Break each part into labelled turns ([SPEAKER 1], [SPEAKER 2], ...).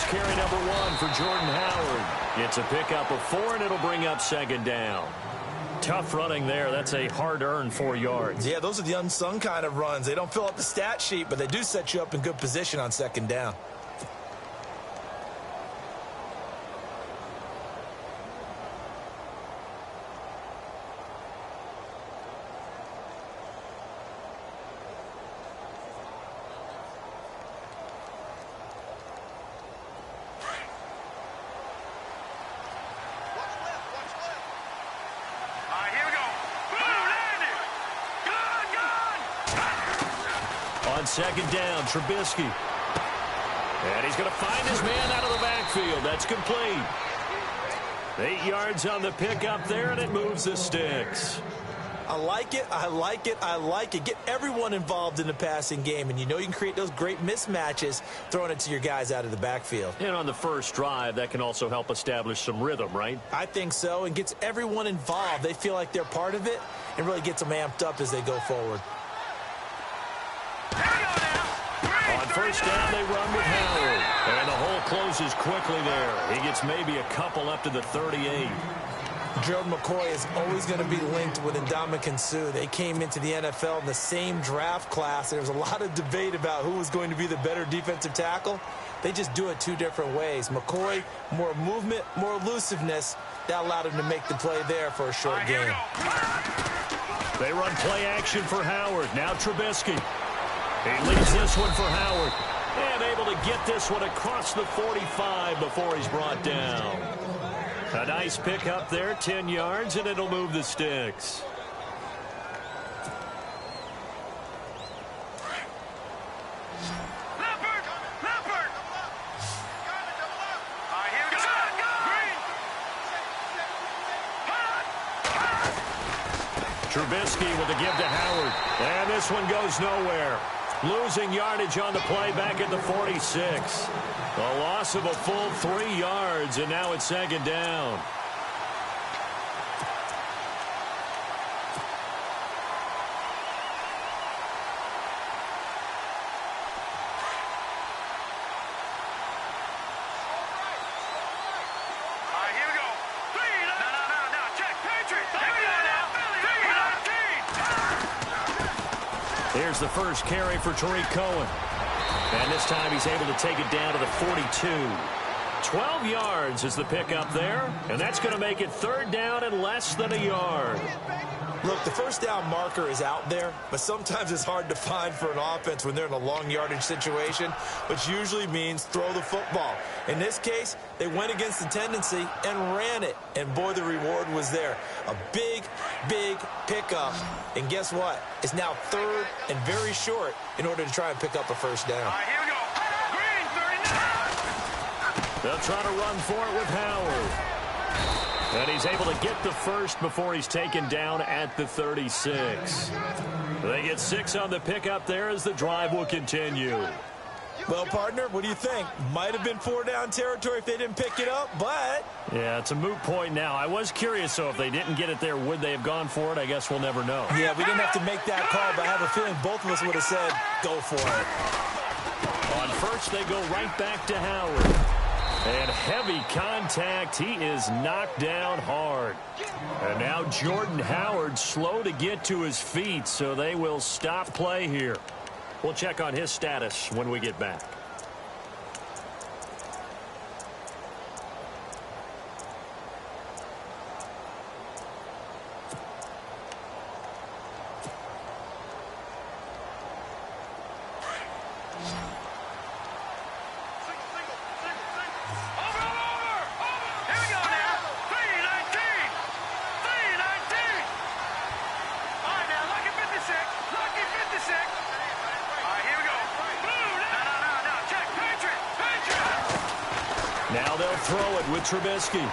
[SPEAKER 1] carry number 1 for Jordan Howard. It's a pickup of 4, and it'll bring up second down. Tough running there. That's a hard-earned 4 yards.
[SPEAKER 2] Yeah, those are the unsung kind of runs. They don't fill up the stat sheet, but they do set you up in good position on second down.
[SPEAKER 1] On second down, Trubisky. And he's going to find his man out of the backfield. That's complete. 8 yards on the pickup there, and it moves the sticks.
[SPEAKER 2] I like it, I like it, I like it. Get everyone involved in the passing game, and you know you can create those great mismatches throwing it to your guys out of the backfield.
[SPEAKER 1] And on the first drive, that can also help establish some rhythm, right?
[SPEAKER 2] I think so, and gets everyone involved. They feel like they're part of it, and really gets them amped up as they go forward.
[SPEAKER 1] On first down, they run with Howard. And the hole closes quickly there. He gets maybe a couple up to the 38.
[SPEAKER 2] Gerald McCoy is always going to be linked with Ndamukong Suh. They came into the NFL in the same draft class. There was a lot of debate about who was going to be the better defensive tackle. They just do it 2 different ways. McCoy, more movement, more elusiveness. That allowed him to make the play there for a short gain.
[SPEAKER 1] They run play action for Howard. Now Trubisky. He leads this one for Howard. And able to get this one across the 45 before he's brought down. A nice pickup there, 10 yards, and it'll move the sticks. Trubisky with a give to Howard. And this one goes nowhere. Losing yardage on the play back at the 46. A loss of a full 3 yards, and now it's second down. Here's the first carry for Tariq Cohen. And this time he's able to take it down to the 42. 12 yards is the pickup there. And that's going to make it third down and less than a yard.
[SPEAKER 2] Look, the first down marker is out there, but sometimes it's hard to find for an offense when they're in a long yardage situation, which usually means throw the football. In this case, they went against the tendency and ran it, and boy, the reward was there. A big, big pickup, and guess what? It's now third and very short in order to try and pick up a first down.
[SPEAKER 3] All right, here we go. Green, 39.
[SPEAKER 1] They'll try to run for it with Howard. And he's able to get the first before he's taken down at the 36. They get 6 on the pickup there as the drive will continue.
[SPEAKER 2] Well, partner, what do you think? Might have been 4-down territory if they didn't pick it up, but...
[SPEAKER 1] Yeah, it's a moot point now. I was curious, so if they didn't get it there, would they have gone for it? I guess we'll never know.
[SPEAKER 2] Yeah, we didn't have to make that call, but I have a feeling both of us would have said, go for it.
[SPEAKER 1] On first, they go right back to Howard. And heavy contact. He is knocked down hard. And now Jordan Howard slow to get to his feet, so they will stop play here. We'll check on his status when we get back. Now they'll throw it with Trubisky.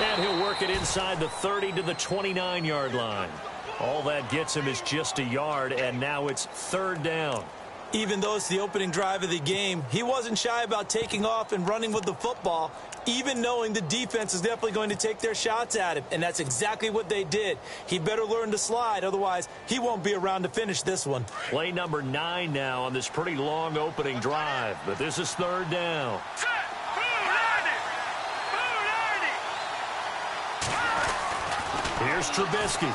[SPEAKER 1] And he'll work it inside the 30 to the 29-yard line. All that gets him is just a yard, and now it's third down.
[SPEAKER 2] Even though it's the opening drive of the game, he wasn't shy about taking off and running with the football, even knowing the defense is definitely going to take their shots at him. And that's exactly what they did. He better learn to slide, otherwise he won't be around to finish this one.
[SPEAKER 1] Play number 9 now on this pretty long opening drive, but this is third down. Here's Trubisky.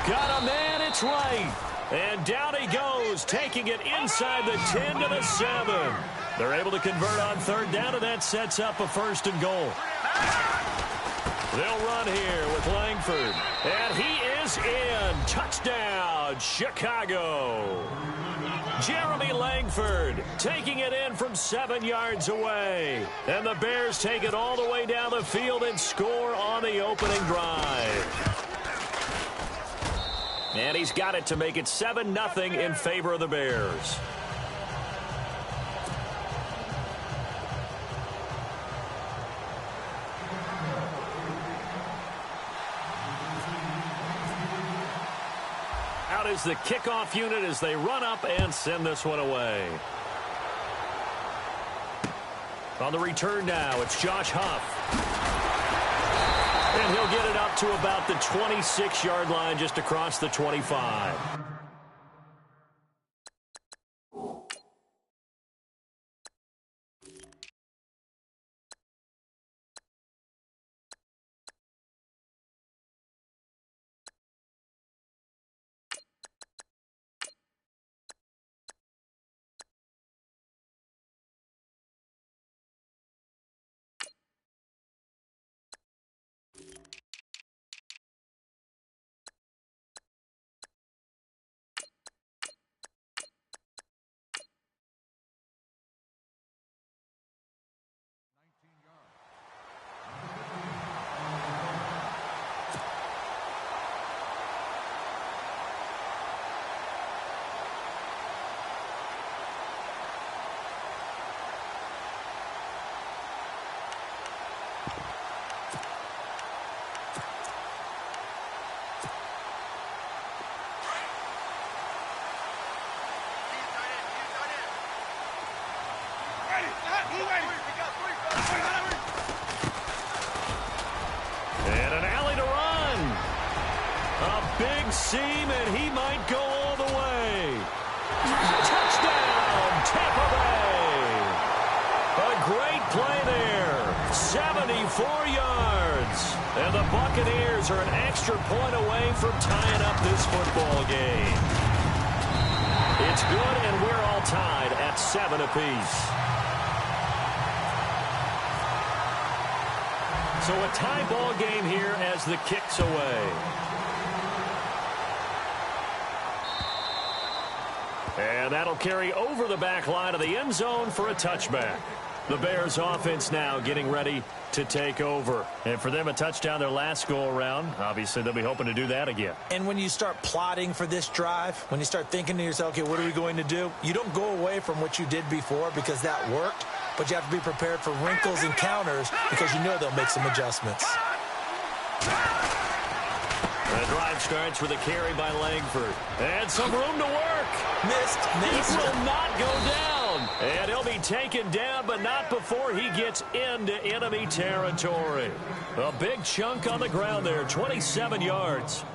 [SPEAKER 1] Got a man, it's right. And down he goes, taking it inside the 10 to the 7. They're able to convert on third down, and that sets up a 1st and goal. They'll run here with Langford. And he is in. Touchdown, Chicago. Jeremy Langford taking it in from 7 yards away. And the Bears take it all the way down the field and score on the opening drive. And he's got it to make it 7-0 in favor of the Bears. Out is the kickoff unit as they run up and send this one away. On the return now, it's Josh Huff. And he'll get it up to about the 26-yard line, just across the 25. And an alley to run. A big seam, and he might go all the way. Touchdown, Tampa Bay. A great play there. 74 yards. And the Buccaneers are an extra point away from tying up this football game. It's good, and we're all tied at 7 apiece. So a tie ball game here as the kick's away. And that'll carry over the back line of the end zone for a touchback. The Bears offense now getting ready to take over. And for them, a touchdown their last go-around. Obviously, they'll be hoping to do that again.
[SPEAKER 2] And when you start plotting for this drive, when you start thinking to yourself, okay, what are we going to do? You don't go away from what you did before because that worked. But you have to be prepared for wrinkles and counters because you know they'll make some adjustments.
[SPEAKER 1] The drive starts with a carry by Langford. And some room to work.
[SPEAKER 2] Missed.
[SPEAKER 1] He will not go down. And he'll be taken down, but not before he gets into enemy territory. A big chunk on the ground there, 27 yards.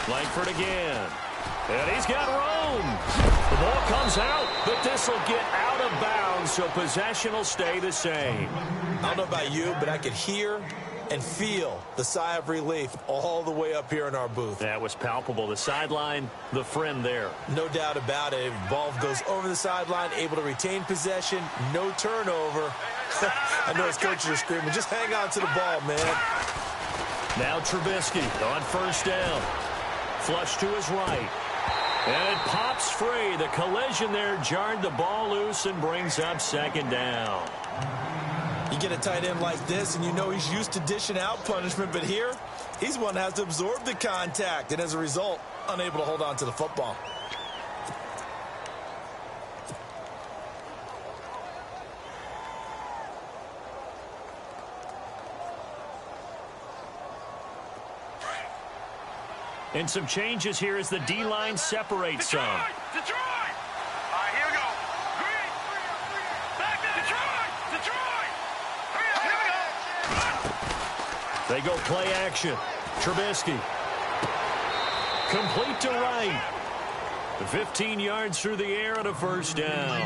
[SPEAKER 1] Langford again. And he's got room. The ball comes out, but this will get out of bounds, so possession will stay the same.
[SPEAKER 2] I don't know about you, but I could hear and feel the sigh of relief all the way up here in our booth.
[SPEAKER 1] That was palpable. The sideline, the friend there.
[SPEAKER 2] No doubt about it. Ball goes over the sideline, able to retain possession, no turnover. I know his coaches are screaming, just hang on to the ball, man.
[SPEAKER 1] Now Trubisky on first down. Flush to his right. And it pops free. The collision there jarred the ball loose and brings up second down.
[SPEAKER 2] You get a tight end like this, and you know he's used to dishing out punishment, but here, he's one that has to absorb the contact, and as a result, unable to hold on to the football.
[SPEAKER 1] And some changes here as the D-line separates some.
[SPEAKER 3] Detroit! All right, here we go. Green. Back to Detroit! Detroit! Here we go.
[SPEAKER 1] They go play action. Trubisky. Complete to Wright. 15 yards through the air and a first down.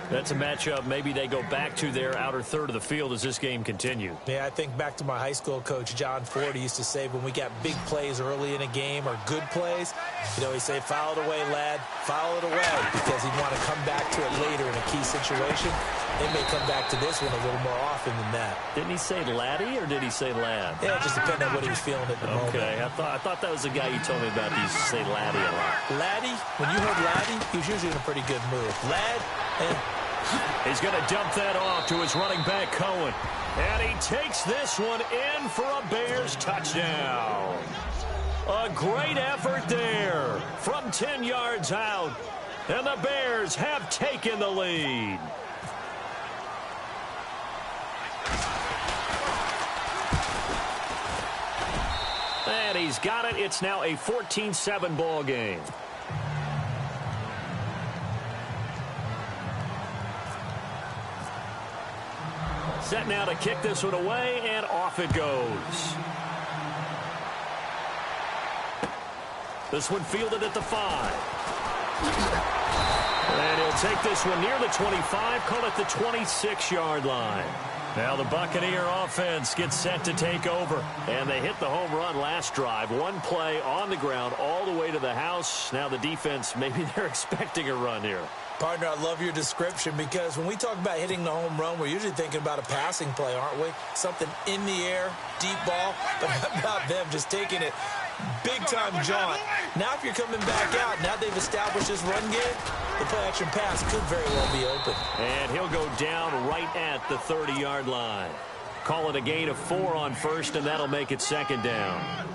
[SPEAKER 1] That's a matchup maybe they go back to their outer third of the field as this game continues.
[SPEAKER 2] Yeah, I think back to my high school coach, John Ford. He used to say when we got big plays early in a game or good plays, you know, he'd say, foul it away, lad, foul it away, because he'd want to come back to it later in a key situation. They may come back to this one a little more often than that.
[SPEAKER 1] Didn't he say laddie or did he say lad?
[SPEAKER 2] Yeah, it just depended on what he was feeling at the moment.
[SPEAKER 1] Okay, I thought that was the guy you told me about. He used to say laddie a lot.
[SPEAKER 2] Laddie, when you heard laddie, he was usually in a pretty good mood. Lad, and
[SPEAKER 1] he's going to dump that off to his running back, Cohen. And he takes this one in for a Bears touchdown. A great effort there from 10 yards out. And the Bears have taken the lead. And he's got it. It's now a 14-7 ball game. Set now to kick this one away, and off it goes. This one fielded at the 5. And he'll take this one near the 25, call it the 26-yard line. Now the Buccaneer offense gets set to take over. And they hit the home run last drive. One play on the ground all the way to the house. Now the defense, maybe they're expecting a run here.
[SPEAKER 2] partner, I love your description, because when we talk about hitting the home run, we're usually thinking about a passing play, aren't we? Something in the air, deep ball, but how about them just taking it big-time jaunt? Now if you're coming back out, now they've established this run game, the play-action pass could very well be open.
[SPEAKER 1] And he'll go down right at the 30-yard line. Call it a gain of 4 on first, and that'll make it second down.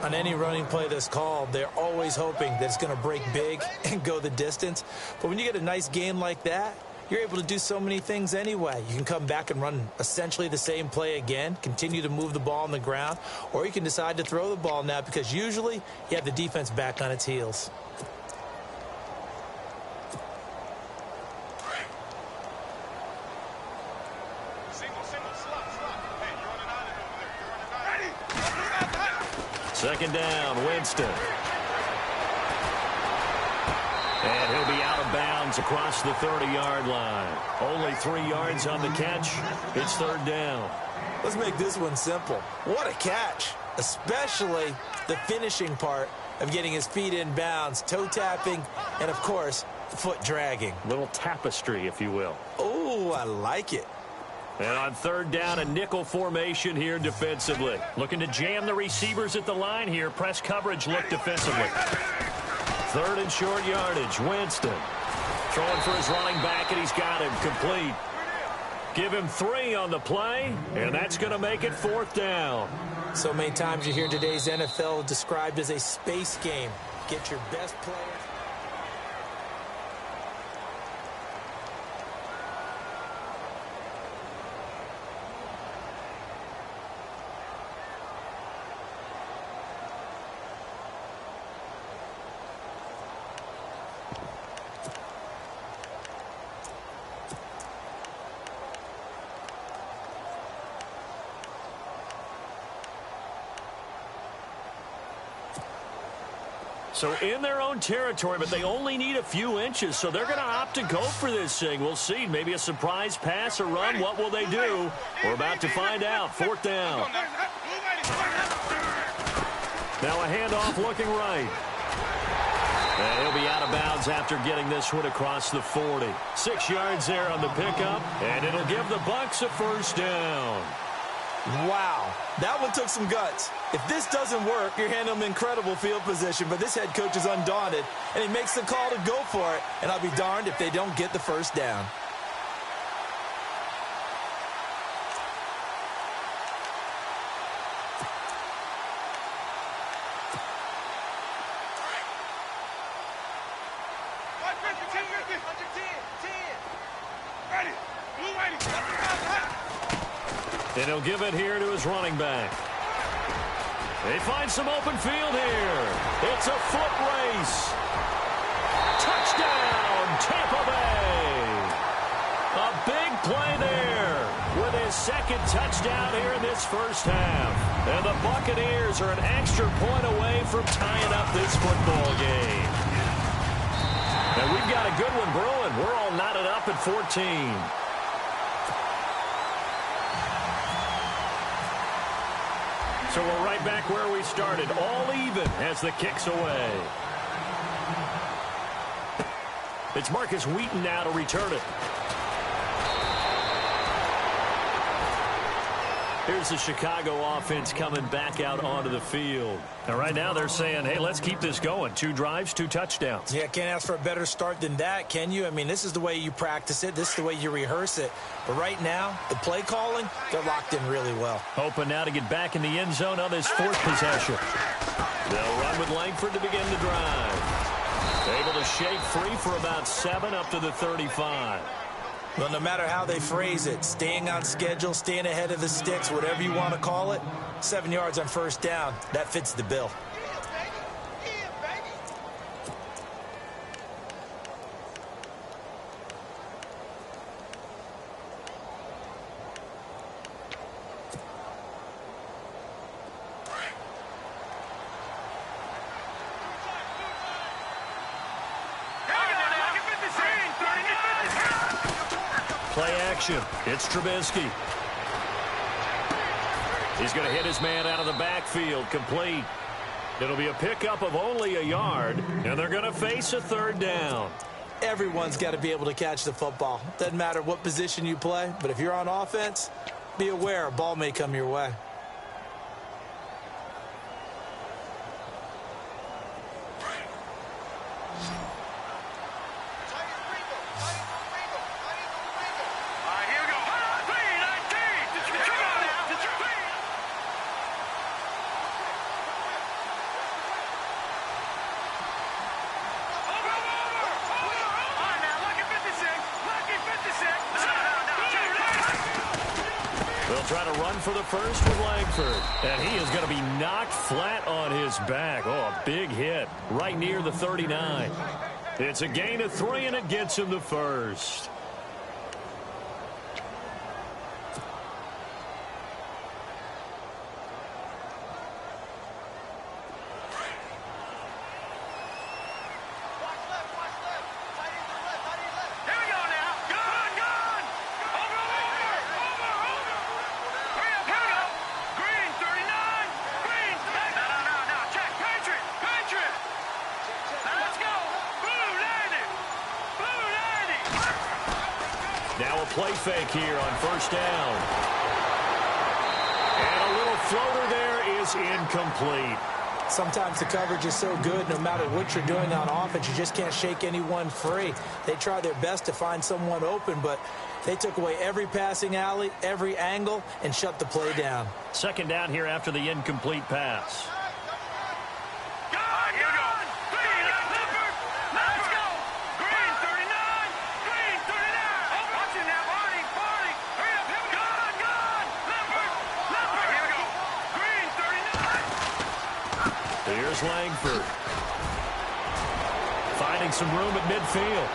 [SPEAKER 2] On any running play that's called, they're always hoping that it's going to break big and go the distance. But when you get a nice gain like that, you're able to do so many things anyway. You can come back and run essentially the same play again, continue to move the ball on the ground, or you can decide to throw the ball now, because usually you have the defense back on its heels.
[SPEAKER 1] Second down, Winston. And he'll be out of bounds across the 30-yard line. Only 3 yards on the catch. It's third down.
[SPEAKER 2] Let's make this one simple. What a catch, especially the finishing part of getting his feet in bounds, toe tapping, and, of course, foot dragging.
[SPEAKER 1] Little tapestry, if you will.
[SPEAKER 2] Oh, I like it.
[SPEAKER 1] And on third down, a nickel formation here defensively. Looking to jam the receivers at the line here. Press coverage look defensively. Third and short yardage. Winston throwing for his running back, and he's got him complete. Give him 3 on the play, and that's going to make it fourth down.
[SPEAKER 2] So many times you hear today's NFL described as a space game. Get your best players.
[SPEAKER 1] So in their own territory, but they only need a few inches, so they're going to opt to go for this thing. We'll see. Maybe a surprise pass or run. What will they do? We're about to find out. Fourth down. Now a handoff looking right. And he'll be out of bounds after getting this one across the 40. 6 yards there on the pickup, and it'll give the Bucs a first down.
[SPEAKER 2] Wow, that one took some guts. If this doesn't work, you're handing them incredible field position, but this head coach is undaunted, and he makes the call to go for it, and I'll be darned if they don't get the first down.
[SPEAKER 1] And he'll give it here to his running back. They find some open field here. It's a foot race. Touchdown, Tampa Bay. A big play there with his second touchdown here in this first half. And the Buccaneers are an extra point away from tying up this football game. And we've got a good one brewing. We're all knotted up at 14. So we're right back where we started, all even as the kick's away. It's Marcus Wheaton now to return it. Here's the Chicago offense coming back out onto the field. And right now they're saying, hey, let's keep this going. 2 drives, 2 touchdowns.
[SPEAKER 2] Yeah, can't ask for a better start than that, can you? I mean, this is the way you practice it. This is the way you rehearse it. But right now, the play calling, they're locked in really well.
[SPEAKER 1] Hoping now to get back in the end zone on this 4th possession. They'll run with Langford to begin the drive. Able to shake free for about 7 up to the 35.
[SPEAKER 2] Well, no matter how they phrase it, staying on schedule, staying ahead of the sticks, whatever you want to call it, 7 yards on first down, that fits the bill.
[SPEAKER 1] Play action. It's Trubisky. He's going to hit his man out of the backfield. Complete. It'll be a pickup of only a yard, and they're going to face a 3rd down.
[SPEAKER 2] Everyone's got to be able to catch the football. Doesn't matter what position you play, but if you're on offense, be aware a ball may come your way.
[SPEAKER 1] Try to run for the first with Langford. And he is going to be knocked flat on his back. Oh, a big hit right near the 39. It's a gain of 3, and it gets him the first. Now a play fake here on first down. And a little floater there is incomplete.
[SPEAKER 2] Sometimes the coverage is so good, no matter what you're doing on offense, you just can't shake anyone free. They try their best to find someone open, but they took away every passing alley, every angle, and shut the play down.
[SPEAKER 1] 2nd down here after the incomplete pass. Here's Langford. Finding some room at midfield.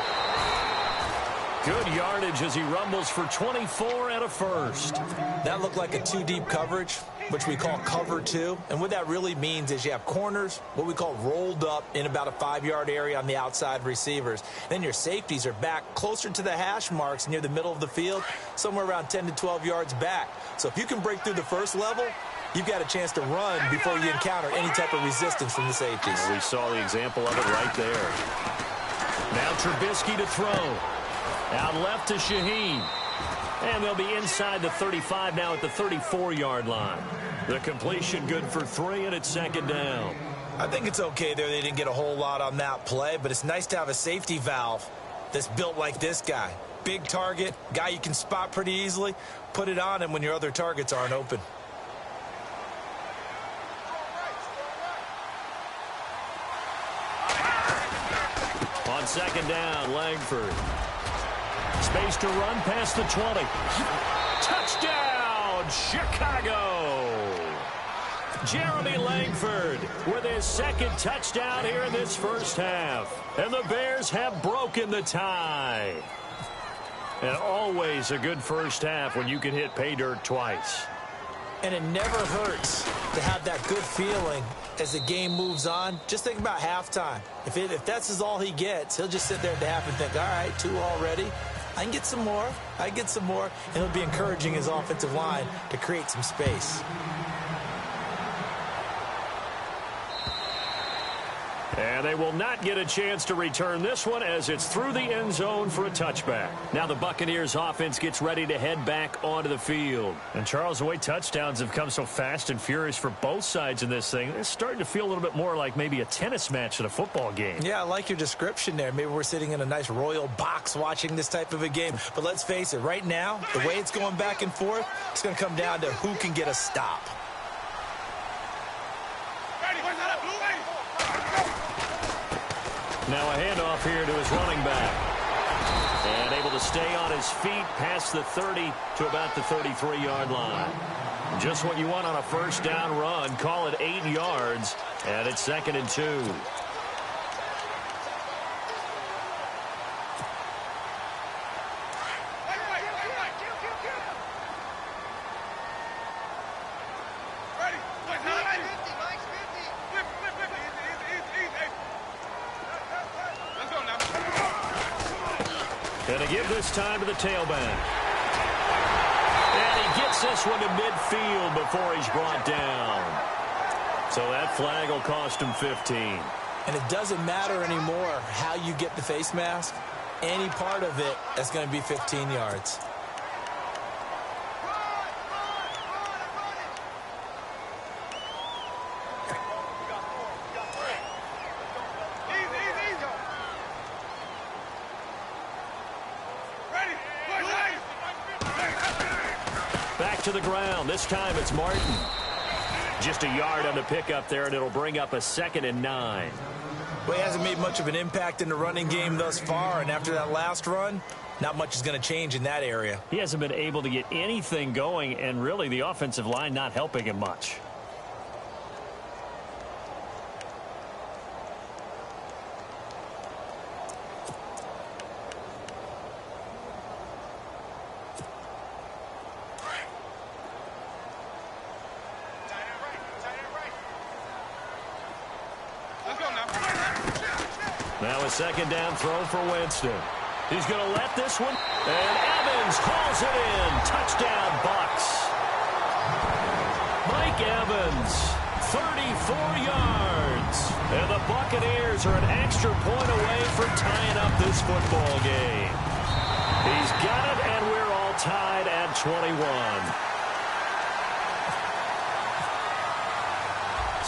[SPEAKER 1] Good yardage as he rumbles for 24 and a first.
[SPEAKER 2] That looked like a 2-deep coverage, which we call cover 2. And what that really means is you have corners, what we call rolled up in about a 5-yard area on the outside receivers. Then your safeties are back closer to the hash marks near the middle of the field, somewhere around 10 to 12 yards back. So if you can break through the first level, you've got a chance to run before you encounter any type of resistance from the safeties.
[SPEAKER 1] We saw the example of it right there. Now Trubisky to throw. Out left to Shaheen. And they'll be inside the 35 now at the 34-yard line. The completion good for 3, and it's second down.
[SPEAKER 2] I think it's okay there. They didn't get a whole lot on that play, but it's nice to have a safety valve that's built like this guy. Big target, guy you can spot pretty easily. Put it on him when your other targets aren't open.
[SPEAKER 1] On second down, Langford. Space to run past the 20. Touchdown, Chicago! Jeremy Langford with his second touchdown here in this first half. And the Bears have broken the tie. And always a good first half when you can hit pay dirt twice.
[SPEAKER 2] And it never hurts to have that good feeling as the game moves on. Just think about halftime. If that's all he gets, he'll just sit there at the half and think, all right, 2 already. I can get some more. I can get some more. And he'll be encouraging his offensive line to create some space.
[SPEAKER 1] And they will not get a chance to return this one as it's through the end zone for a touchback. Now the Buccaneers offense gets ready to head back onto the field. And Charles, the way touchdowns have come so fast and furious for both sides in this thing, it's starting to feel a little bit more like maybe a tennis match at a football game.
[SPEAKER 2] Yeah, I like your description there. Maybe we're sitting in a nice royal box watching this type of a game. But let's face it, right now, the way it's going back and forth, it's going to come down to who can get a stop.
[SPEAKER 1] Now a handoff here to his running back. And able to stay on his feet past the 30 to about the 33-yard line. Just what you want on a first down run. Call it 8 yards. And it's 2nd and 2. And to give this time to the tailback. And he gets this one to midfield before he's brought down. So that flag will cost him 15.
[SPEAKER 2] And it doesn't matter anymore how you get the face mask. Any part of it, that's going to be 15 yards.
[SPEAKER 1] Back to the ground. This time it's Martin. Just a yard on the pickup there, and it'll bring up a 2nd and 9.
[SPEAKER 2] Well, he hasn't made much of an impact in the running game thus far, and after that last run, not much is going to change in that area.
[SPEAKER 1] He hasn't been able to get anything going, and really the offensive line not helping him much. Now a second down throw for Winston. He's going to let this one. And Evans calls it in. Touchdown, Bucks. Mike Evans, 34 yards. And the Buccaneers are an extra point away from tying up this football game. He's got it, and we're all tied at 21.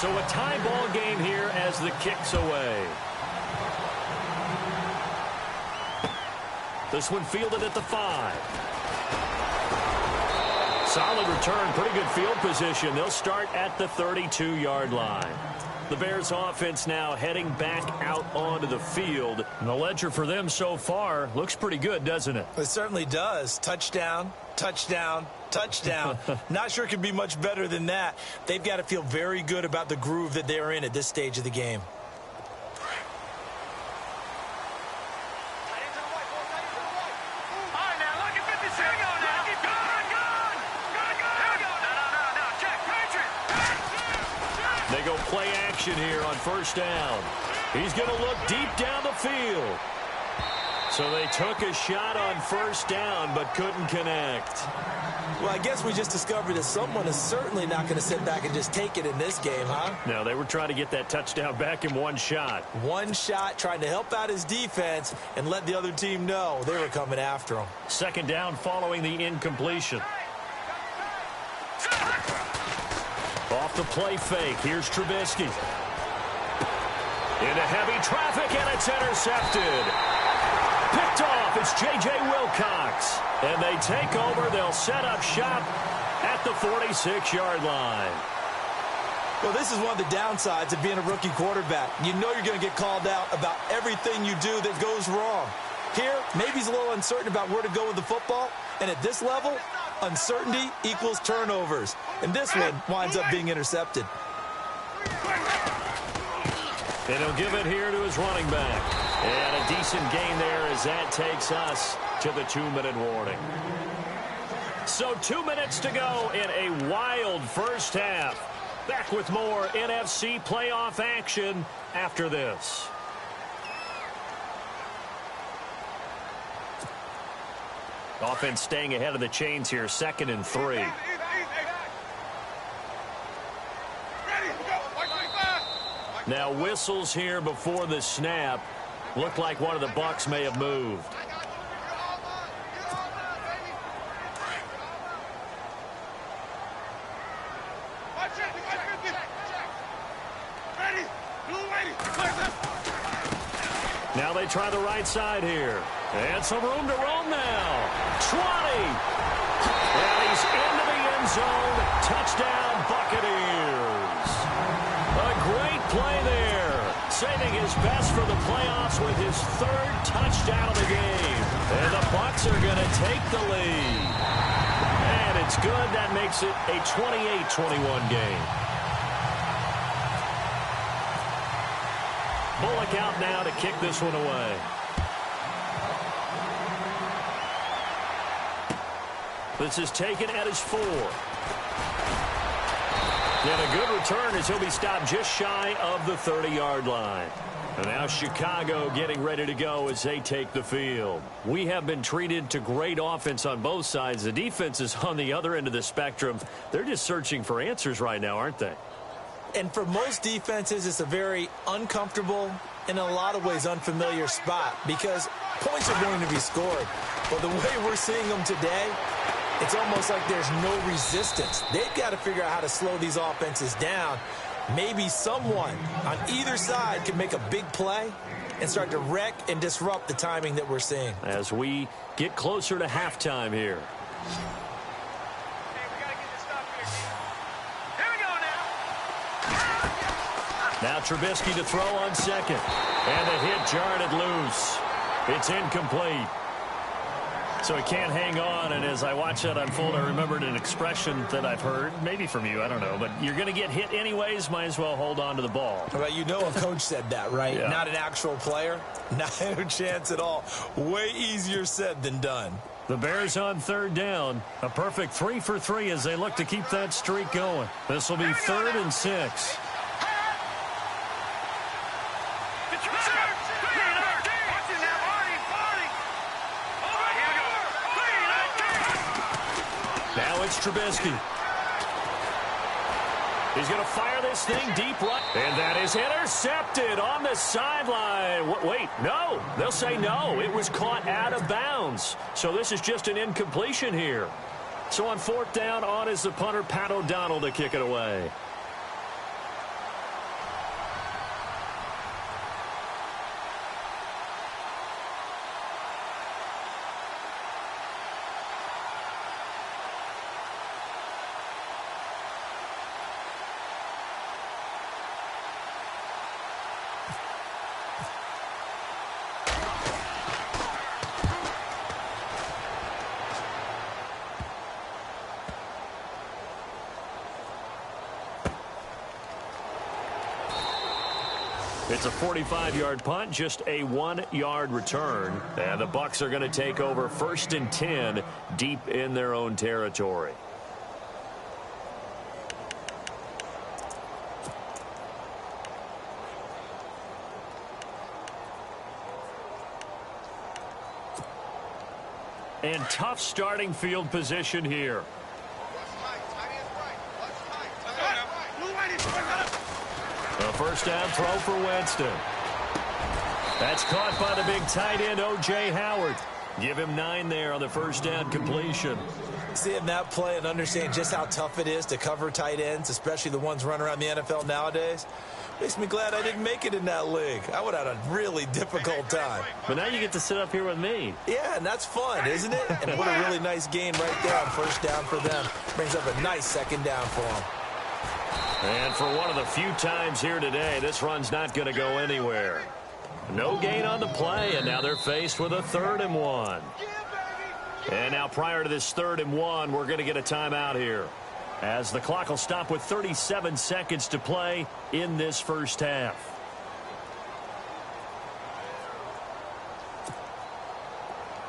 [SPEAKER 1] So a tie ball game here as the kick's away. This one fielded at the 5. Solid return, pretty good field position. They'll start at the 32-yard line. The Bears offense now heading back out onto the field. And the ledger for them so far looks pretty good, doesn't it?
[SPEAKER 2] It certainly does. Touchdown, touchdown, touchdown. Not sure it can be much better than that. They've got to feel very good about the groove that they're in at this stage of the game.
[SPEAKER 1] They go play action here on first down. He's going to look deep down the field. So they took a shot on first down but couldn't connect.
[SPEAKER 2] Well, I guess we just discovered that someone is certainly not going to sit back and just take it in this game, huh?
[SPEAKER 1] No, they were trying to get that touchdown back in one shot.
[SPEAKER 2] One shot, trying to help out his defense and let the other team know they were coming after him.
[SPEAKER 1] Second down following the incompletion. Off the play fake. Here's Trubisky. Into heavy traffic, and it's intercepted. Picked off. It's J.J. Wilcox. And they take over. They'll set up shop at the 46-yard line.
[SPEAKER 2] Well, this is one of the downsides of being a rookie quarterback. You know you're going to get called out about everything you do that goes wrong. Here, maybe he's a little uncertain about where to go with the football. And at this level, uncertainty equals turnovers. And this one winds up being intercepted.
[SPEAKER 1] And he'll give it here to his running back. And a decent gain there as that takes us to the 2-minute warning. So 2 minutes to go in a wild first half. Back with more NFC playoff action after this. Offense staying ahead of the chains here, 2nd and 3. Now whistles here before the snap. Looked like one of the Bucs may have moved. Now they try the right side here. And some room to roam now. 20. And he's into the end zone. Touchdown, Buccaneers. A great play there. Saving his best for the playoffs with his 3rd touchdown of the game. And the Bucs are going to take the lead. And it's good. That makes it a 28-21 game. Bullock out now to kick this one away. This is taken at his 4. And a good return as he'll be stopped just shy of the 30-yard line. And now Chicago getting ready to go as they take the field. We have been treated to great offense on both sides. The defense is on the other end of the spectrum. They're just searching for answers right now, aren't they?
[SPEAKER 2] And for most defenses, it's a very uncomfortable and in a lot of ways unfamiliar spot because points are going to be scored. But the way we're seeing them today, it's almost like there's no resistance. They've got to figure out how to slow these offenses down. Maybe someone on either side can make a big play and start to wreck and disrupt the timing that we're seeing.
[SPEAKER 1] As we get closer to halftime here. Now Trubisky to throw on second. And the hit jarred it loose. It's incomplete. So he can't hang on, and as I watch that unfold, I remembered an expression that I've heard, maybe from you, I don't know, but you're going to get hit anyways, might as well hold on to the ball.
[SPEAKER 2] Well, you know a coach said that, right?
[SPEAKER 1] Yeah. Not
[SPEAKER 2] an actual player. Not a chance at all. Way easier said than done.
[SPEAKER 1] The Bears on 3rd down. A perfect 3 for 3 as they look to keep that streak going. This will be 3rd and 6. Now it's Trubisky. He's going to fire this thing deep right. And that is intercepted on the sideline. Wait, no. They'll say no. It was caught out of bounds. So this is just an incompletion here. So on 4th down, on is the punter, Pat O'Donnell, to kick it away. It's a 45-yard punt, just a 1-yard return. And the Bucs are going to take over 1st and 10 deep in their own territory. And tough starting field position here. A first down throw for Winston. That's caught by the big tight end, O.J. Howard. Give him 9 there on the first down completion.
[SPEAKER 2] Seeing that play and understanding just how tough it is to cover tight ends, especially the ones running around the NFL nowadays, makes me glad I didn't make it in that league. I would have had a really difficult time.
[SPEAKER 1] But now you get to sit up here with me.
[SPEAKER 2] Yeah, and that's fun, isn't it? And what a really nice game right there on first down for them. Brings up a nice second down for them.
[SPEAKER 1] And for one of the few times here today, this run's not going to go anywhere. No gain on the play, and now they're faced with a 3rd and 1. And now prior to this 3rd and 1, we're going to get a timeout here, as the clock will stop with 37 seconds to play in this first half.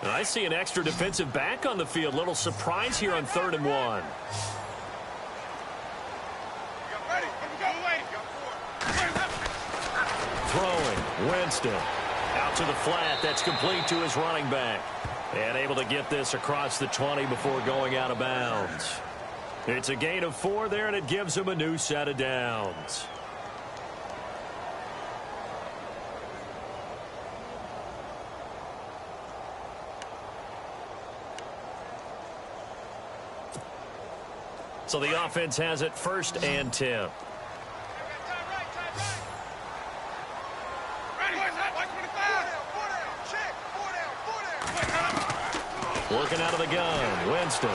[SPEAKER 1] And I see an extra defensive back on the field. Little surprise here on 3rd and 1. Throwing, Winston. Out to the flat. That's complete to his running back. And able to get this across the 20 before going out of bounds. It's a gain of 4 there, and it gives him a new set of downs. So the offense has it 1st and 10. Working out of the gun, Winston.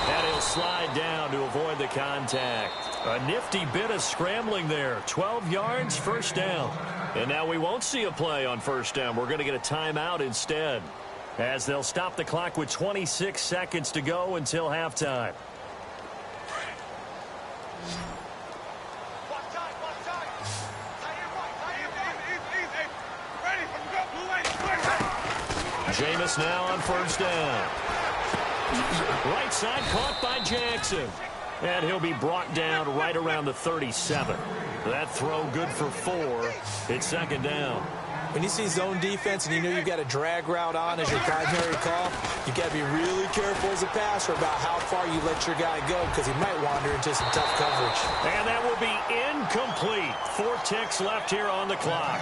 [SPEAKER 1] And he'll slide down to avoid the contact. A nifty bit of scrambling there. 12 yards, first down. And now we won't see a play on first down. We're going to get a timeout instead, as they'll stop the clock with 26 seconds to go until halftime. Jameis now on first down. Right side caught by Jackson. And he'll be brought down right around the 37. That throw good for 4. It's 2nd down.
[SPEAKER 2] When you see zone defense and you know you've got a drag route on as your primary call, you've got to be really careful as a passer about how far you let your guy go, because he might wander into some tough coverage.
[SPEAKER 1] And that will be incomplete. 4 ticks left here on the clock.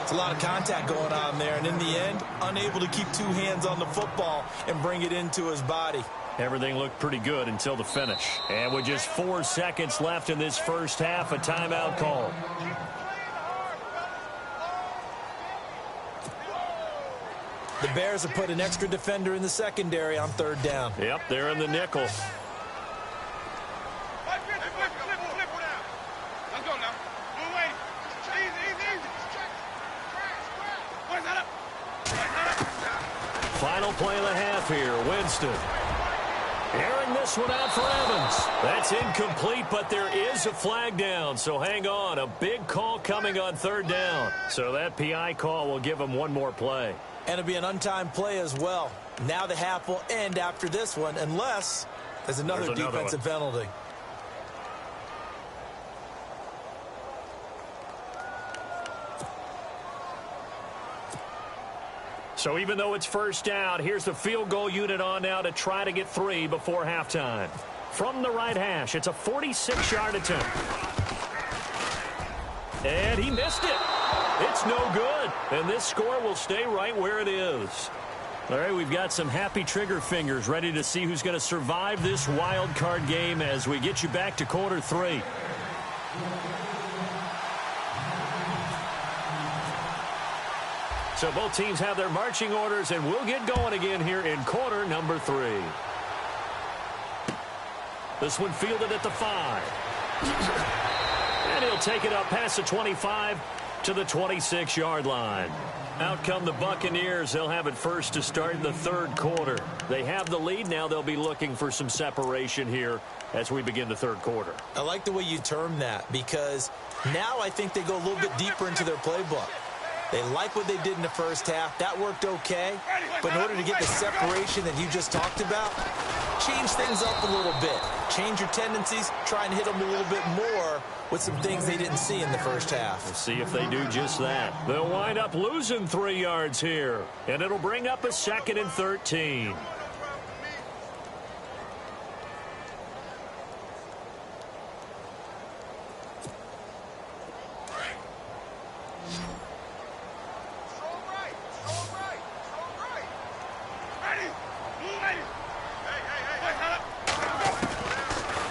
[SPEAKER 2] It's a lot of contact going on there, and in the end, unable to keep 2 hands on the football and bring it into his body.
[SPEAKER 1] Everything looked pretty good until the finish. And with just 4 seconds left in this first half, a timeout call.
[SPEAKER 2] The Bears have put an extra defender in the secondary on 3rd down.
[SPEAKER 1] Yep, they're in the nickel. Final play of the half here, Winston. Airing this one out for Evans. That's incomplete, but there is a flag down, so hang on. A big call coming on 3rd down. So that PI call will give him one more play.
[SPEAKER 2] And it'll be an untimed play as well. Now the half will end after this one, unless there's another defensive penalty.
[SPEAKER 1] So even though it's first down, here's the field goal unit on now to try to get 3 before halftime. From the right hash, it's a 46-yard attempt. And he missed it. It's no good. And this score will stay right where it is. All right, we've got some happy trigger fingers ready to see who's going to survive this wild card game as we get you back to quarter 3. So both teams have their marching orders, and we'll get going again here in quarter number 3. This one fielded at the 5. And he'll take it up past the 25 to the 26-yard line. Out come the Buccaneers. They'll have it first to start the 3rd quarter. They have the lead. Now they'll be looking for some separation here as we begin the 3rd quarter.
[SPEAKER 2] I like the way you term that, because now I think they go a little bit deeper into their playbook. They like what they did in the first half. That worked okay. But in order to get the separation that you just talked about, change things up a little bit. Change your tendencies, try and hit them a little bit more with some things they didn't see in the first half.
[SPEAKER 1] We'll see if they do just that. They'll wind up losing 3 yards here, and it'll bring up a 2nd and 13.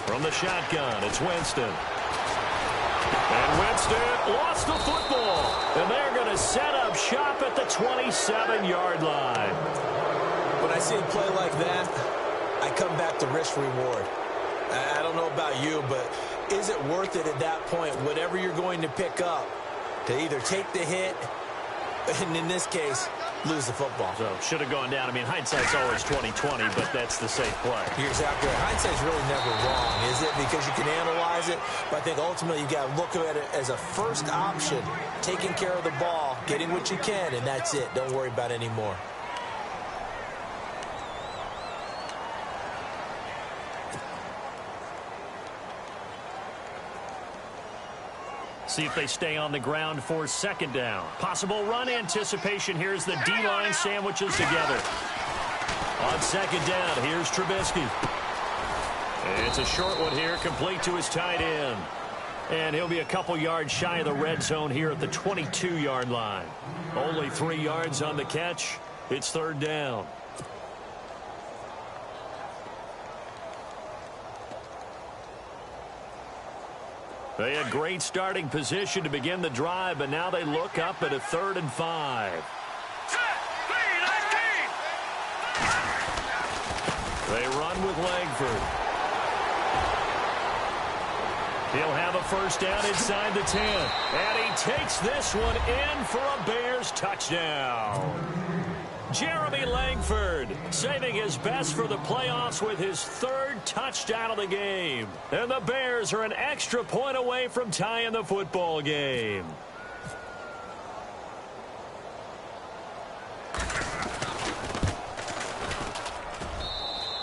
[SPEAKER 1] From the shotgun, it's Winston. And Winston lost the football. And they're going to set up shop at the 27-yard line.
[SPEAKER 2] When I see a play like that, I come back to risk reward. I don't know about you, but is it worth it at that point, whatever you're going to pick up, to either take the hit, and in this case, lose the football?
[SPEAKER 1] So should have gone down. I mean, hindsight's always 20/20, but that's the safe play.
[SPEAKER 2] You're exactly right. Hindsight's really never wrong, is it? Because you can analyze it, but I think ultimately you got to look at it as a first option, taking care of the ball, getting what you can, and that's it. Don't worry about any more.
[SPEAKER 1] See if they stay on the ground for 2nd down. Possible run anticipation. Here's the D-line sandwiches together. On 2nd down, here's Trubisky. It's a short one here, complete to his tight end. And he'll be a couple yards shy of the red zone here at the 22-yard line. Only 3 yards on the catch. It's 3rd down. They had great starting position to begin the drive, but now they look up at a 3rd and 5. They run with Langford. He'll have a 1st down inside the 10. And he takes this one in for a Bears touchdown. Jeremy Langford saving his best for the playoffs with his 3rd touchdown of the game. And the Bears are an extra point away from tying the football game.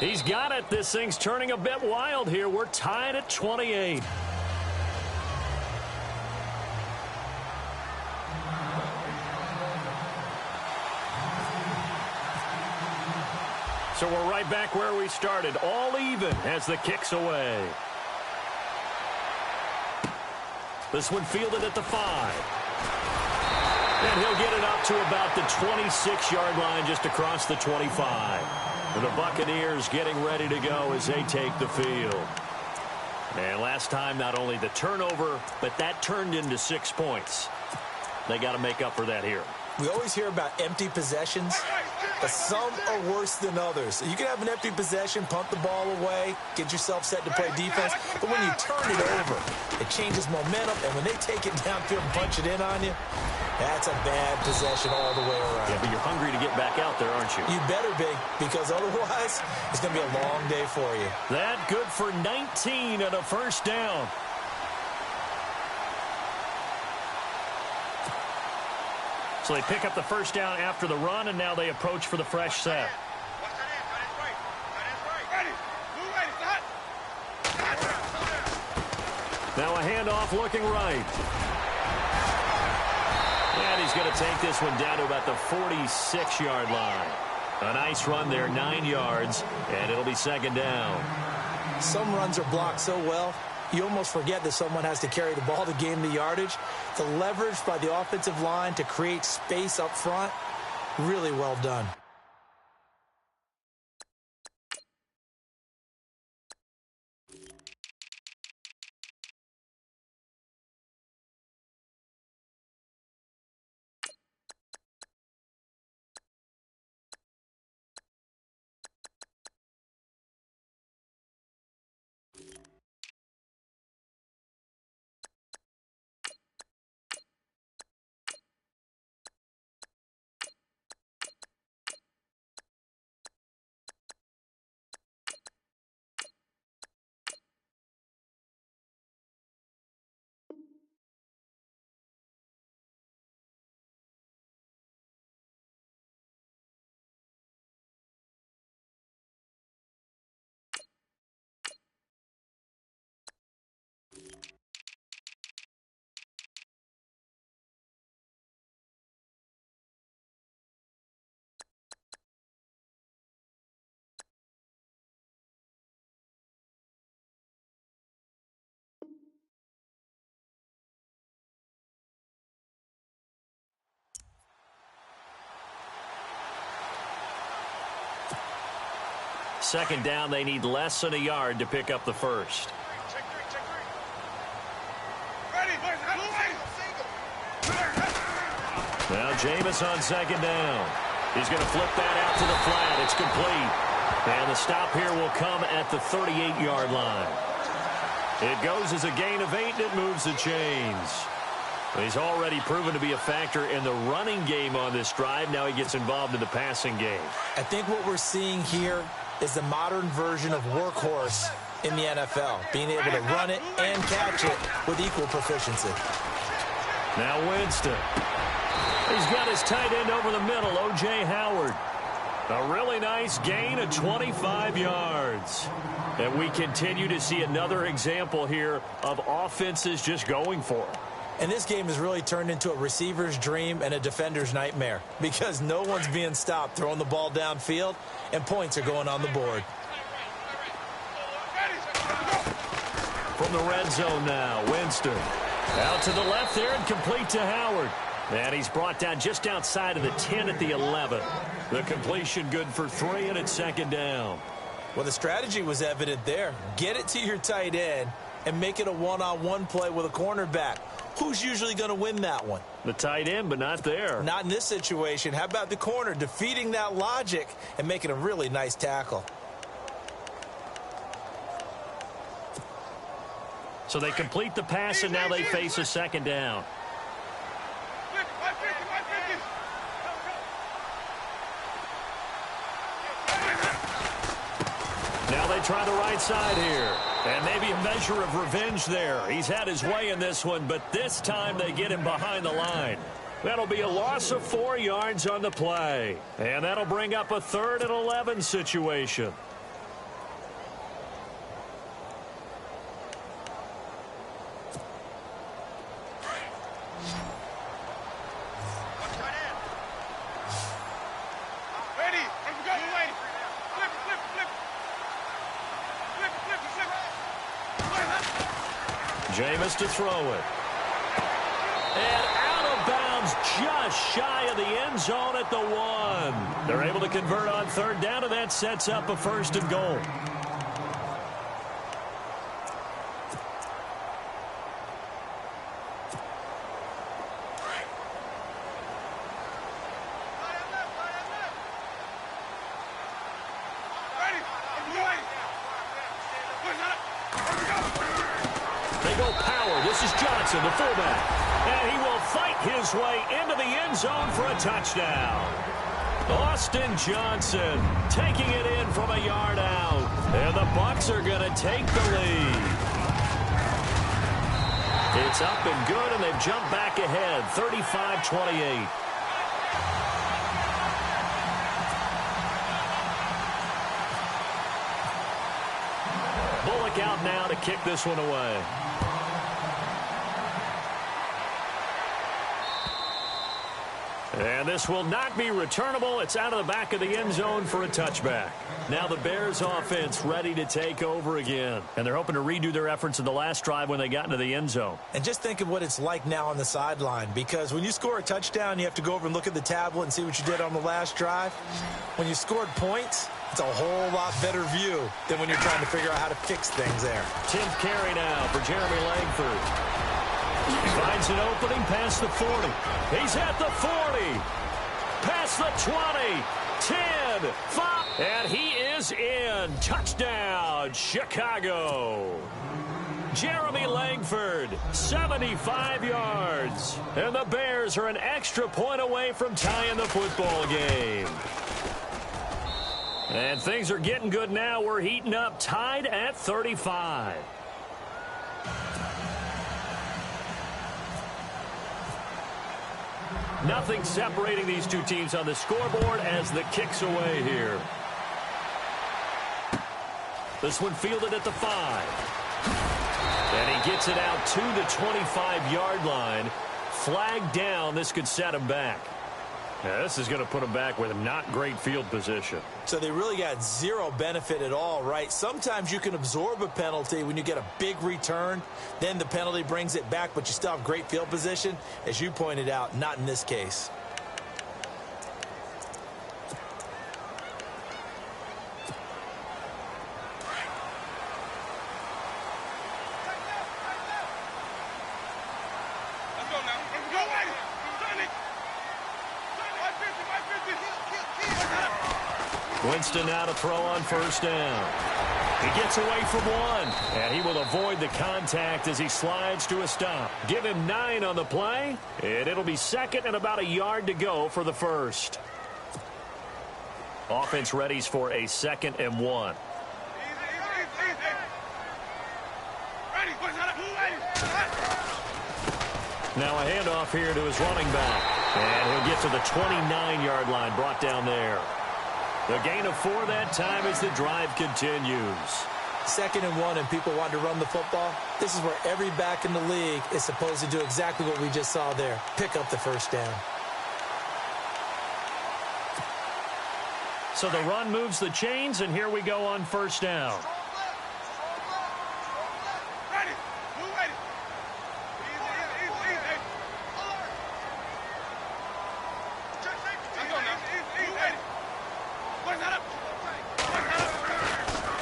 [SPEAKER 1] He's got it. This thing's turning a bit wild here. We're tied at 28. So we're right back where we started, all even as the kick's away. This one fielded at the 5. And he'll get it up to about the 26-yard line, just across the 25. And the Buccaneers getting ready to go as they take the field. And last time, not only the turnover, but that turned into 6 points. They got to make up for that here.
[SPEAKER 2] We always hear about empty possessions, but some are worse than others. You can have an empty possession, punt the ball away, get yourself set to play defense, but when you turn it over, it changes momentum, and when they take it downfield and punch it in on you, that's a bad possession all the way around.
[SPEAKER 1] Yeah, but you're hungry to get back out there, aren't you?
[SPEAKER 2] You better be, because otherwise, it's going to be a long day for you.
[SPEAKER 1] That good for 19 and a 1st down. So they pick up the 1st down after the run, and now they approach for the fresh set. Now a handoff looking right. And he's going to take this one down to about the 46-yard line. A nice run there, 9 yards, and it'll be 2nd down.
[SPEAKER 2] Some runs are blocked so well, you almost forget that someone has to carry the ball to gain the yardage. The leverage by the offensive line to create space up front, really well done.
[SPEAKER 1] Second down, they need less than a yard to pick up the first. Now Jameis on second down. He's going to flip that out to the flat. It's complete. And the stop here will come at the 38-yard line. It goes as a gain of 8, and it moves the chains. He's already proven to be a factor in the running game on this drive. Now he gets involved in the passing game. I
[SPEAKER 2] think what we're seeing here is the modern version of workhorse in the NFL, being able to run it and catch it with equal proficiency.
[SPEAKER 1] Now Winston. He's got his tight end over the middle, O.J. Howard. A really nice gain of 25 yards. And we continue to see another example here of offenses just going for it.
[SPEAKER 2] And this game has really turned into a receiver's dream and a defender's nightmare because no one's being stopped throwing the ball downfield, and points are going on the board.
[SPEAKER 1] From the red zone now, Winston. Out to the left there and complete to Howard. And he's brought down just outside of the 10 at the 11. The completion good for 3, and it's second down.
[SPEAKER 2] Well, the strategy was evident there. Get it to your tight end and make it a one-on-one play with a cornerback. Who's usually going to win that one?
[SPEAKER 1] The tight end, but not there.
[SPEAKER 2] Not in this situation. How about the corner defeating that logic and making a really nice tackle?
[SPEAKER 1] So they complete the pass, and now they face a second down. Now they try the right side here. And maybe a measure of revenge there. He's had his way in this one, but this time they get him behind the line. That'll be a loss of 4 yards on the play. And that'll bring up a 3rd and 11 situation. Jameis to throw it. And out of bounds just shy of the end zone at the 1. They're able to convert on 3rd down, and that sets up a 1st and goal. The fullback, and he will fight his way into the end zone for a touchdown. Austin Johnson taking it in from a yard out, and the Bucs are going to take the lead. It's up and good, and they've jumped back ahead, 35-28. Bullock out now to kick this one away. And this will not be returnable. It's out of the back of the end zone for a touchback. Now the Bears offense ready to take over again. And they're hoping to redo their efforts in the last drive when they got into the end zone.
[SPEAKER 2] And just think of what it's like now on the sideline, because when you score a touchdown, you have to go over and look at the tablet and see what you did on the last drive. When you scored points, it's a whole lot better view than when you're trying to figure out how to fix things there.
[SPEAKER 1] 10th carry now for Jeremy Langford. He finds an opening past the 40. He's at the 40. Past the 20. 10. 5. And he is in. Touchdown, Chicago. Jeremy Langford, 75 yards. And the Bears are an extra point away from tying the football game. And things are getting good now. We're heating up, tied at 35. Nothing separating these two teams on the scoreboard as the kick's away here. This one fielded at the 5. And he gets it out to the 25-yard line. Flag down. This could set him back. Yeah, this is going to put him back with not great field position.
[SPEAKER 2] So they really got zero benefit at all, right? Sometimes you can absorb a penalty when you get a big return. Then the penalty brings it back, but you still have great field position. As you pointed out, not in this case.
[SPEAKER 1] Winston now to throw on first down. He gets away from one, and he will avoid the contact as he slides to a stop. Give him 9 on the play, and it'll be second and about a yard to go for the first. Offense readies for a 2nd and 1. Now a handoff here to his running back, and he'll get to the 29-yard line, brought down there. The gain of 4 that time as the drive continues.
[SPEAKER 2] 2nd and 1 and people want to run the football. This is where every back in the league is supposed to do exactly what we just saw there. Pick up the first down.
[SPEAKER 1] So the run moves the chains, and here we go on first down.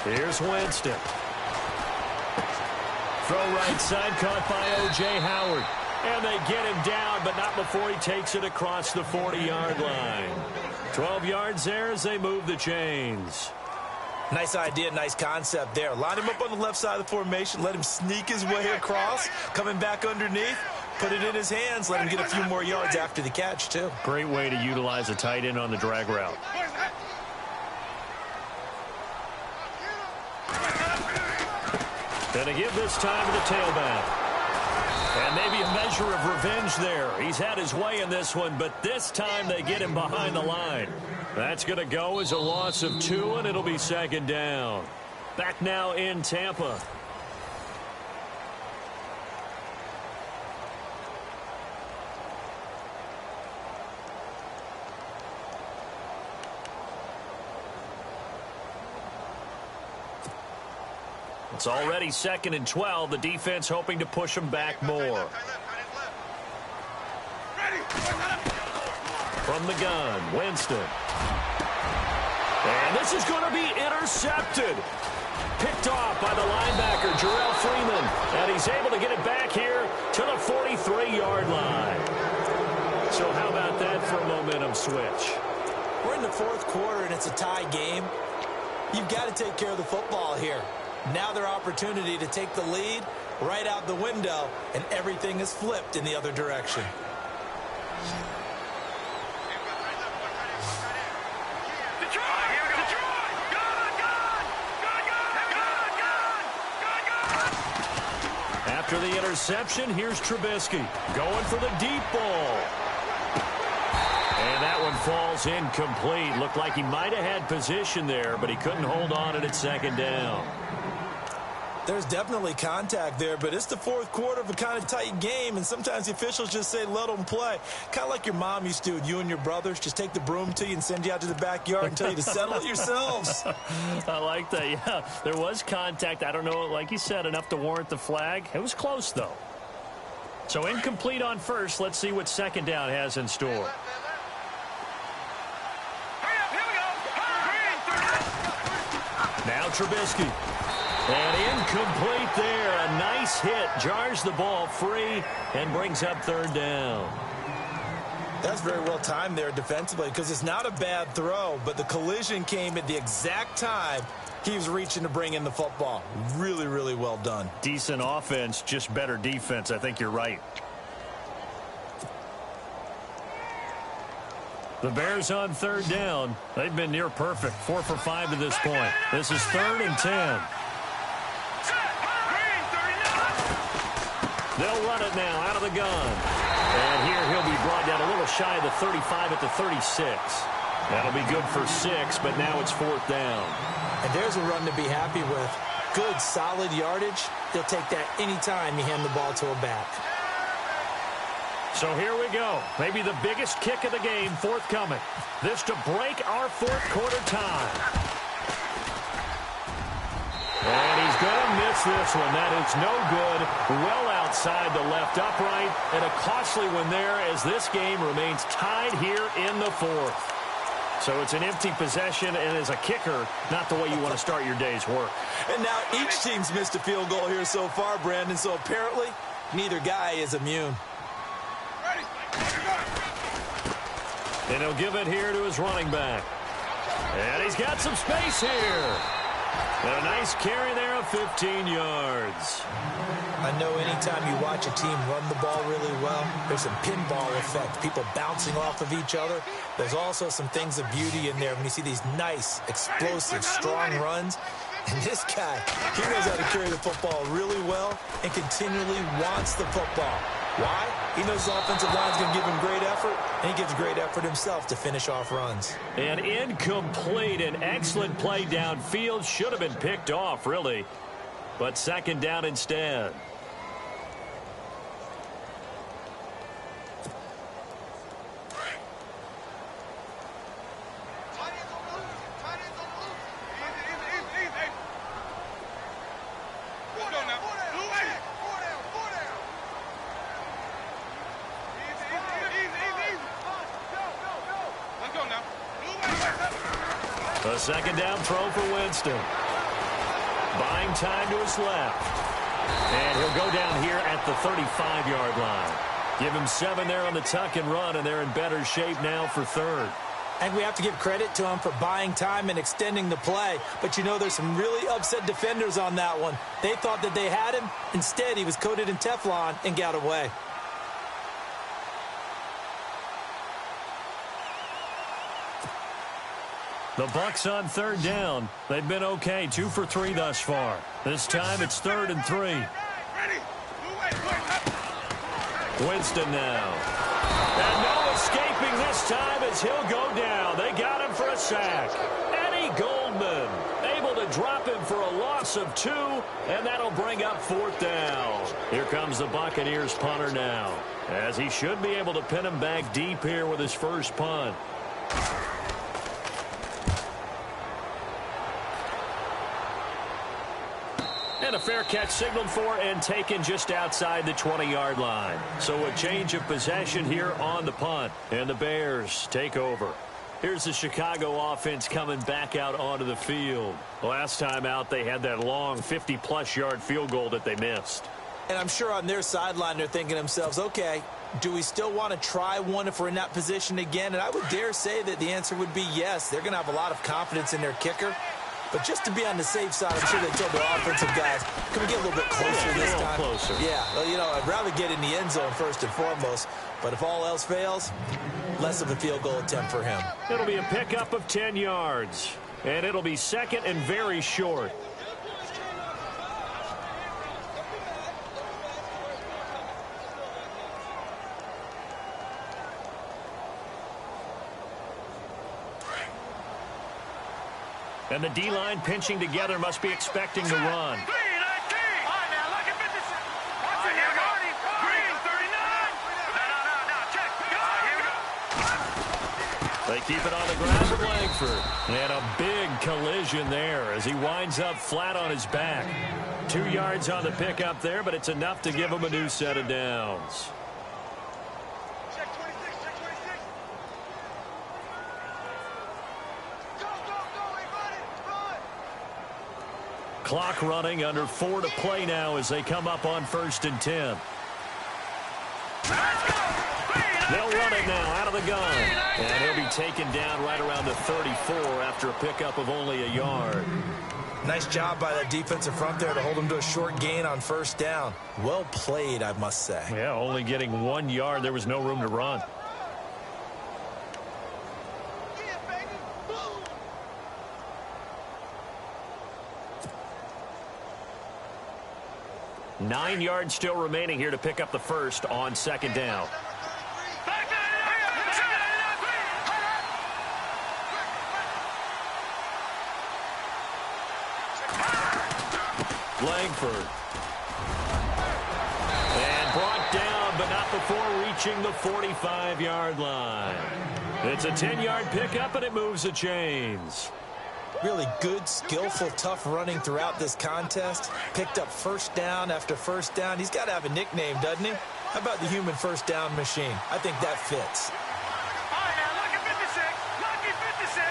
[SPEAKER 1] Here's Winston. Throw right side, caught by O.J. Howard. And they get him down, but not before he takes it across the 40-yard line. 12 yards there as they move the chains.
[SPEAKER 2] Nice idea, nice concept there. Line him up on the left side of the formation, let him sneak his way across, coming back underneath, put it in his hands, let him get a few more yards after the catch, too.
[SPEAKER 1] Great way to utilize a tight end on the drag route. Going to give this time to the tailback. And maybe a measure of revenge there. He's had his way in this one, but this time they get him behind the line. That's going to go as a loss of 2, and it'll be 2nd down. Back now in Tampa. It's already 2nd and 12. The defense hoping to push them back more. From the gun, Winston. And this is going to be intercepted. Picked off by the linebacker, Jarrell Freeman. And he's able to get it back here to the 43-yard line. So how about that for a momentum switch?
[SPEAKER 2] We're in the 4th quarter, and it's a tie game. You've got to take care of the football here. Now their opportunity to take the lead right out the window, and everything is flipped in the other direction.
[SPEAKER 1] After the interception, here's Trubisky going for the deep ball. And that one falls incomplete. Looked like he might have had position there, but he couldn't hold on it at 2nd down.
[SPEAKER 2] There's definitely contact there, but it's the 4th quarter of a kind of tight game, and sometimes the officials just say, let them play. Kind of like your mom used to with you and your brothers. Just take the broom to you and send you out to the backyard and tell you to settle it yourselves.
[SPEAKER 1] I like that, yeah. There was contact. I don't know, like you said, enough to warrant the flag. It was close, though. So incomplete on first. Let's see what 2nd down has in store. Now Trubisky. And incomplete there. A nice hit. Jars the ball free and brings up 3rd down.
[SPEAKER 2] That's very well timed there defensively because it's not a bad throw, but the collision came at the exact time he was reaching to bring in the football. Really, really well done.
[SPEAKER 1] Decent offense, just better defense. I think you're right. The Bears on 3rd down. They've been near perfect. 4 for 5 to this point. This is 3rd and 10. They'll run it now out of the gun. And here he'll be brought down a little shy of the 35 at the 36. That'll be good for 6, but now it's 4th down.
[SPEAKER 2] And there's a run to be happy with. Good, solid yardage. They'll take that anytime you hand the ball to a back.
[SPEAKER 1] So here we go. Maybe the biggest kick of the game forthcoming. This to break our 4th quarter tie. And he's going to miss this one. That is no good. Well outside the left upright. And a costly one there as this game remains tied here in the 4th. So it's an empty possession, and as a kicker, not the way you want to start your day's work.
[SPEAKER 2] And now each team's missed a field goal here so far, Brandon. So apparently, neither guy is immune.
[SPEAKER 1] And he'll give it here to his running back. And he's got some space here. And a nice carry there of 15 yards.
[SPEAKER 2] I know anytime you watch a team run the ball really well, there's some pinball effect, people bouncing off of each other. There's also some things of beauty in there when you see these nice, explosive, strong runs. And this guy, he knows how to carry the football really well and continually wants the football. Why? He knows the offensive line's going to give him great effort, and he gives great effort himself to finish off runs.
[SPEAKER 1] An incomplete and excellent play downfield. Should have been picked off, really. But second down instead. A second down throw for Winston. Buying time to his left. And he'll go down here at the 35-yard line. Give him 7 there on the tuck and run, and they're in better shape now for third.
[SPEAKER 2] And we have to give credit to him for buying time and extending the play. But, you know, there's some really upset defenders on that one. They thought that they had him. Instead, he was coated in Teflon and got away.
[SPEAKER 1] The Bucs on third down. They've been okay, 2 for 3 thus far. This time it's 3rd and 3. Winston now. And no escaping this time as he'll go down. They got him for a sack. Eddie Goldman able to drop him for a loss of 2, and that'll bring up 4th down. Here comes the Buccaneers punter now, as he should be able to pin him back deep here with his first punt. And a fair catch signaled for and taken just outside the 20-yard line. So a change of possession here on the punt. And the Bears take over. Here's the Chicago offense coming back out onto the field. Last time out, they had that long 50-plus yard field goal that they missed.
[SPEAKER 2] And I'm sure on their sideline they're thinking to themselves, okay, do we still want to try one if we're in that position again? And I would dare say that the answer would be yes. They're going to have a lot of confidence in their kicker. But just to be on the safe side, I'm sure they told their offensive guys, can we get a little bit closer this time?
[SPEAKER 1] Closer.
[SPEAKER 2] Yeah, well, you know, I'd rather get in the end zone first and foremost. But if all else fails, less of a field goal attempt for him.
[SPEAKER 1] It'll be a pickup of 10 yards. And it'll be second and very short. And the D-line pinching together must be expecting the run. They keep it on the ground with Langford. And a big collision there as he winds up flat on his back. 2 yards on the pickup there, but it's enough to give him a new set of downs. Clock running, under 4 to play now as they come up on 1st and 10. They'll run it now out of the gun. And he'll be taken down right around the 34 after a pickup of only a yard.
[SPEAKER 2] Nice job by that defensive front there to hold him to a short gain on 1st down. Well played, I must say.
[SPEAKER 1] Yeah, only getting 1 yard. There was no room to run. Nine yards still remaining here to pick up the first on 2nd down. Langford. And brought down, but not before reaching the 45-yard line. It's a 10-yard pickup, and it moves the chains.
[SPEAKER 2] Really good, skillful, tough running throughout this contest. Picked up 1st down after 1st down. He's got to have a nickname, doesn't he? How about the human 1st down machine? I think that fits.
[SPEAKER 3] All right, now, lucky 56. Lucky 56.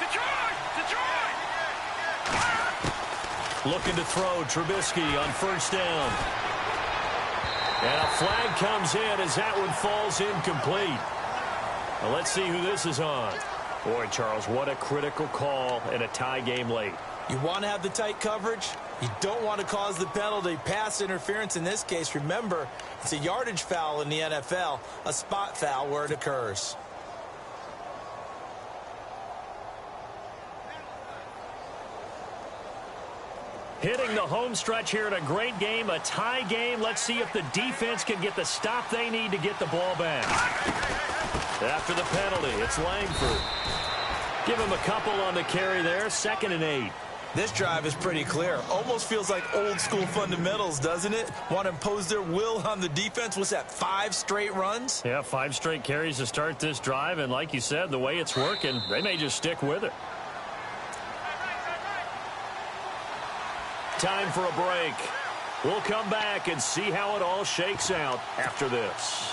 [SPEAKER 3] Detroit! Detroit!
[SPEAKER 1] Looking to throw Trubisky on 1st down. And a flag comes in as that one falls incomplete. Well, let's see who this is on. Boy, Charles, what a critical call in a tie game late.
[SPEAKER 2] You want to have the tight coverage. You don't want to cause the penalty. Pass interference in this case. Remember, it's a yardage foul in the NFL, a spot foul where it occurs.
[SPEAKER 1] Hitting the home stretch here in a great game, a tie game. Let's see if the defense can get the stop they need to get the ball back. After the penalty, it's Langford. Give him a couple on the carry there, 2nd and 8.
[SPEAKER 2] This drive is pretty clear. Almost feels like old school fundamentals, doesn't it? Want to impose their will on the defense. What's that, 5 straight runs?
[SPEAKER 1] Yeah, 5 straight carries to start this drive. And like you said, the way it's working, they may just stick with it. Time for a break. We'll come back and see how it all shakes out after this.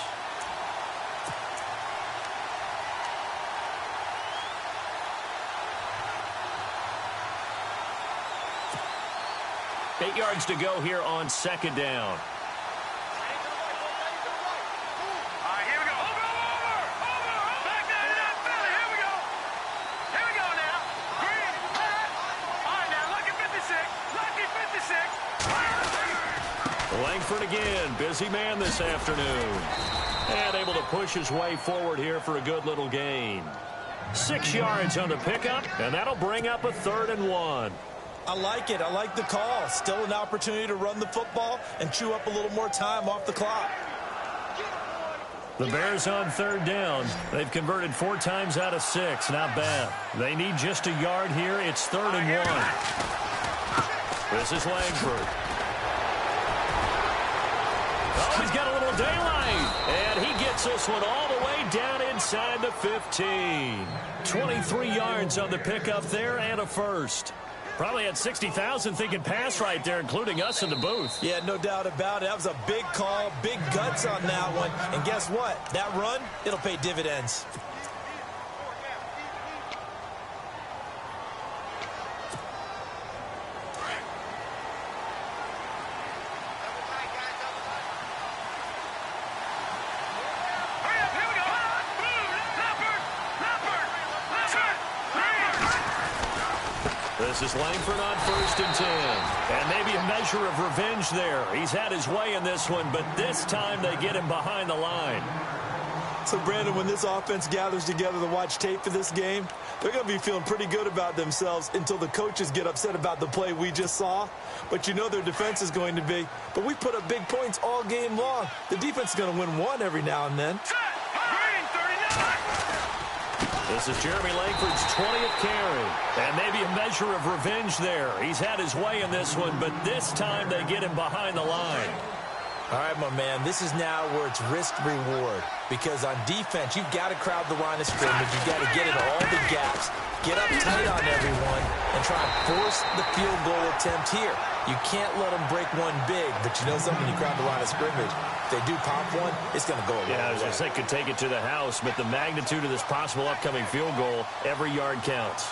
[SPEAKER 1] Eight yards to go here on 2nd down.
[SPEAKER 3] All right, here we go. Over. Back down to that belly. Here we go. Here we go now. Green. All right, now, lucky 56. Lucky 56.
[SPEAKER 1] Langford again. Busy man this afternoon. And able to push his way forward here for a good little gain. 6 yards on the pickup, and that'll bring up a 3rd and 1.
[SPEAKER 2] I like it. I like the call. Still an opportunity to run the football and chew up a little more time off the clock.
[SPEAKER 1] The Bears on 3rd down. They've converted 4 times out of 6. Not bad. They need just a yard here. It's 3rd and 1. This is Langford. Oh, he's got a little daylight. And he gets this one all the way down inside the 15. 23 yards on the pickup there and a first. Probably had 60,000 thinking pass right there, including us in the booth.
[SPEAKER 2] Yeah, no doubt about it. That was a big call, big guts on that one. And guess what? That run, it'll pay dividends.
[SPEAKER 1] This is Langford on 1st and 10. And maybe a measure of revenge there. He's had his way in this one, but this time they get him behind the line.
[SPEAKER 2] So, Brandon, when this offense gathers together to watch tape for this game, they're going to be feeling pretty good about themselves until the coaches get upset about the play we just saw. But you know their defense is going to be. But we put up big points all game long. The defense is going to win one every now and then.
[SPEAKER 1] This is Jeremy Langford's 20th carry. And maybe a measure of revenge there. He's had his way in this one, but this time they get him behind the line.
[SPEAKER 2] All right, my man, this is now where it's risk-reward. Because on defense, you've got to crowd the line of scrimmage. You've got to get into all the gaps, get up tight on everyone, and try and force the field goal attempt here. You can't let them break one big, but you know something, you crowd the line of scrimmage. If they do pop one, it's going to go a long way.
[SPEAKER 1] Yeah, as they could take it to the house, but the magnitude of this possible upcoming field goal, every yard counts.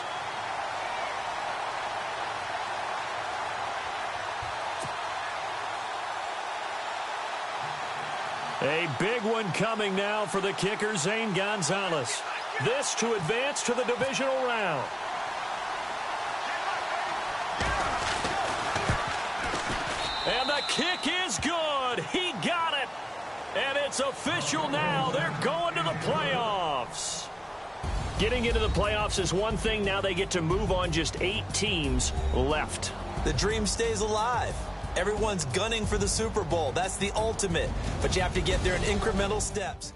[SPEAKER 1] A big one coming now for the kicker, Zane Gonzalez. This to advance to the divisional round. And the kick is good. He got it. And it's official now. They're going to the playoffs. Getting into the playoffs is one thing. Now they get to move on. Just 8 teams left.
[SPEAKER 2] The dream stays alive. Everyone's gunning for the Super Bowl. That's the ultimate. But you have to get there in incremental steps.